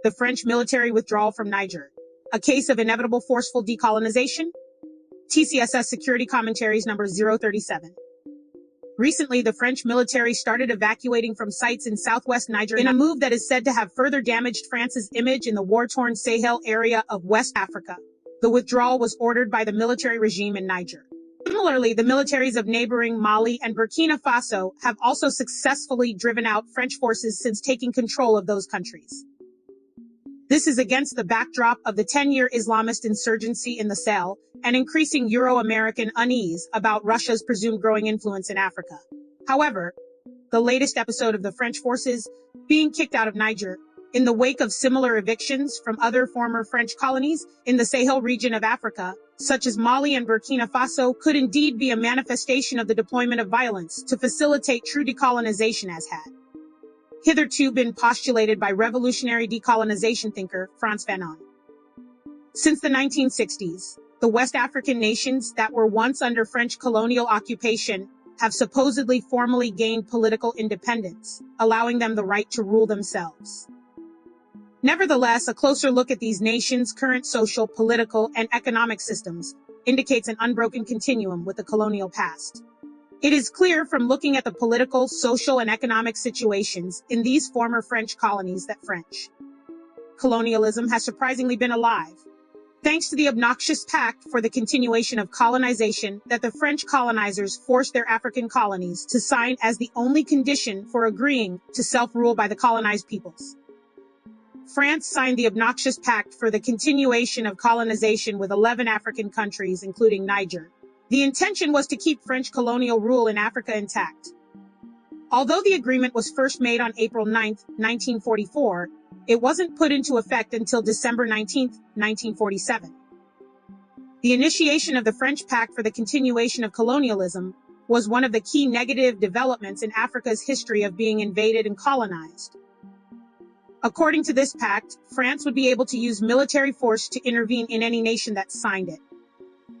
The French Military Withdrawal from Niger. A Case of Inevitable Forceful Decolonization. TCSS Security Commentaries number 037. Recently, the French military started evacuating from sites in southwest Niger in a move that is said to have further damaged France's image in the war-torn Sahel area of West Africa. The withdrawal was ordered by the military regime in Niger. Similarly, the militaries of neighboring Mali and Burkina Faso have also successfully driven out French forces since taking control of those countries. This is against the backdrop of the 10-year Islamist insurgency in the Sahel and increasing Euro-American unease about Russia's presumed growing influence in Africa. However, the latest episode of the French forces being kicked out of Niger in the wake of similar evictions from other former French colonies in the Sahel region of Africa, such as Mali and Burkina Faso, could indeed be a manifestation of the deployment of violence to facilitate true decolonization as had hitherto been postulated by revolutionary decolonization thinker Frantz Fanon. Since the 1960s, the West African nations that were once under French colonial occupation have supposedly formally gained political independence, allowing them the right to rule themselves. Nevertheless, a closer look at these nations' current social, political, and economic systems indicates an unbroken continuum with the colonial past. It is clear from looking at the political, social, and economic situations in these former French colonies that French colonialism has surprisingly been alive, thanks to the obnoxious pact for the continuation of colonization that the French colonizers forced their African colonies to sign as the only condition for agreeing to self-rule by the colonized peoples. France signed the obnoxious pact for the continuation of colonization with 11 African countries, including Niger. The intention was to keep French colonial rule in Africa intact. Although the agreement was first made on April 9, 1944, it wasn't put into effect until December 19, 1947. The initiation of the French Pact for the Continuation of Colonialism was one of the key negative developments in Africa's history of being invaded and colonized. According to this pact, France would be able to use military force to intervene in any nation that signed it.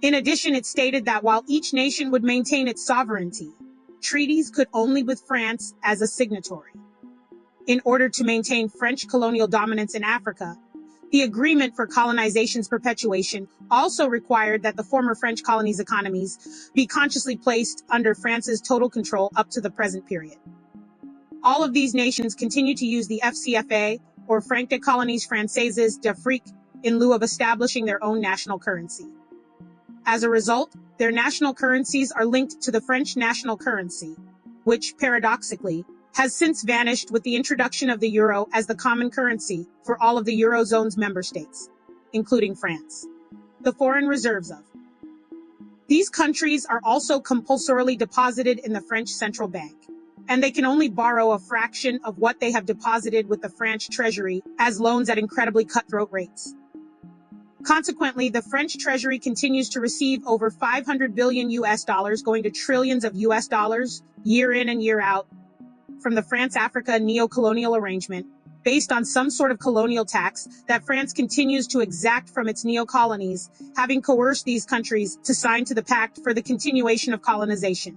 In addition, it stated that while each nation would maintain its sovereignty, treaties could only with France as a signatory. In order to maintain French colonial dominance in Africa, the agreement for colonization's perpetuation also required that the former French colonies' economies be consciously placed under France's total control up to the present period. All of these nations continue to use the FCFA, or Franc des Colonies Françaises d'Afrique, in lieu of establishing their own national currency. As a result, their national currencies are linked to the French national currency, which, paradoxically, has since vanished with the introduction of the euro as the common currency for all of the Eurozone's member states, including France. The foreign reserves of these countries are also compulsorily deposited in the French central bank, and they can only borrow a fraction of what they have deposited with the French treasury as loans at incredibly cutthroat rates. Consequently, the French treasury continues to receive over $500 billion going to trillions of US dollars year in and year out from the France-Africa neo-colonial arrangement based on some sort of colonial tax that France continues to exact from its neo-colonies, having coerced these countries to sign to the Pact for the Continuation of Colonization.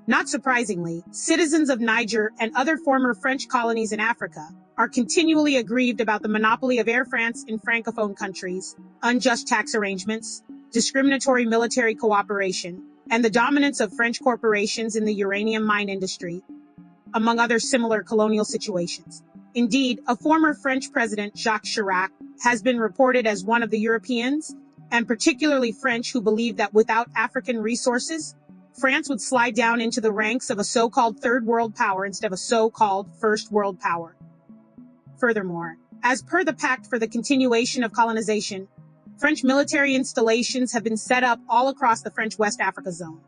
Not surprisingly, citizens of Niger and other former French colonies in Africa are continually aggrieved about the monopoly of Air France in Francophone countries, unjust tax arrangements, discriminatory military cooperation, and the dominance of French corporations in the uranium mine industry, among other similar colonial situations. Indeed, a former French president, Jacques Chirac, has been reported as one of the Europeans, and particularly French, who believed that without African resources, France would slide down into the ranks of a so-called third world power instead of a so-called first world power. Furthermore, as per the Pact for the Continuation of Colonization, French military installations have been set up all across the French West Africa zone.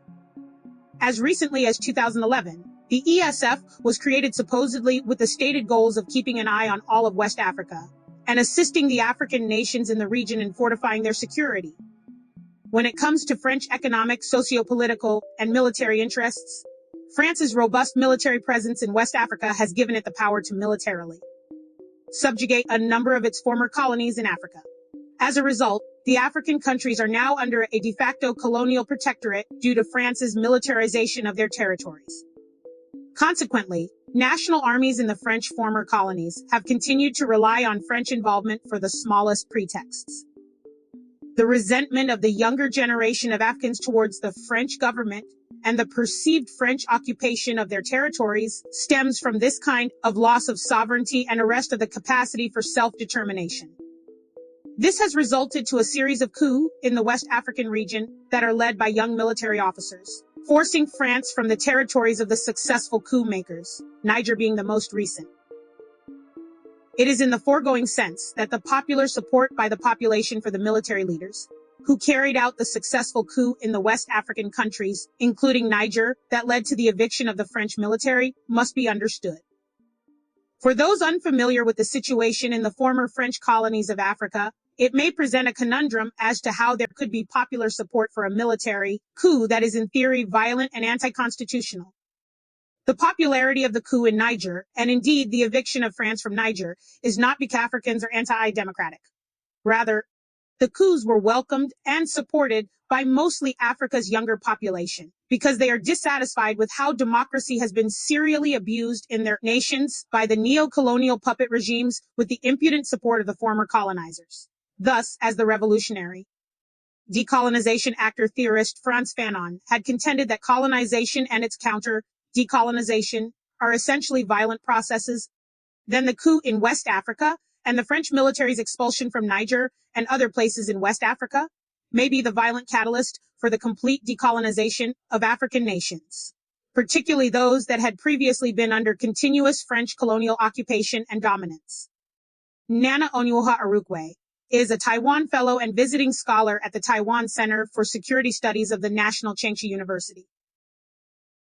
As recently as 2011, the ESF was created supposedly with the stated goals of keeping an eye on all of West Africa and assisting the African nations in the region in fortifying their security. When it comes to French economic, socio-political, and military interests, France's robust military presence in West Africa has given it the power to militarily subjugate a number of its former colonies in Africa. As a result, the African countries are now under a de facto colonial protectorate due to France's militarization of their territories. Consequently, national armies in the French former colonies have continued to rely on French involvement for the smallest pretexts. The resentment of the younger generation of Africans towards the French government and the perceived French occupation of their territories stems from this kind of loss of sovereignty and arrest of the capacity for self-determination. This has resulted to a series of coups in the West African region that are led by young military officers, forcing France from the territories of the successful coup makers, Niger being the most recent. It is in the foregoing sense that the popular support by the population for the military leaders, who carried out the successful coup in the West African countries, including Niger, that led to the eviction of the French military, must be understood. For those unfamiliar with the situation in the former French colonies of Africa, it may present a conundrum as to how there could be popular support for a military coup that is in theory violent and anti-constitutional. The popularity of the coup in Niger, and indeed the eviction of France from Niger, is not because Africans are anti-democratic. Rather, the coups were welcomed and supported by mostly Africa's younger population, because they are dissatisfied with how democracy has been serially abused in their nations by the neo-colonial puppet regimes with the impudent support of the former colonizers. Thus, as the revolutionary decolonization actor-theorist Frantz Fanon had contended that colonization and its counter, decolonization, are essentially violent processes, then the coup in West Africa and the French military's expulsion from Niger and other places in West Africa may be the violent catalyst for the complete decolonization of African nations, particularly those that had previously been under continuous French colonial occupation and dominance. Nnanna Onuoha Arukwe is a Taiwan fellow and visiting scholar at the Taiwan Center for Security Studies of the National Chengchi University.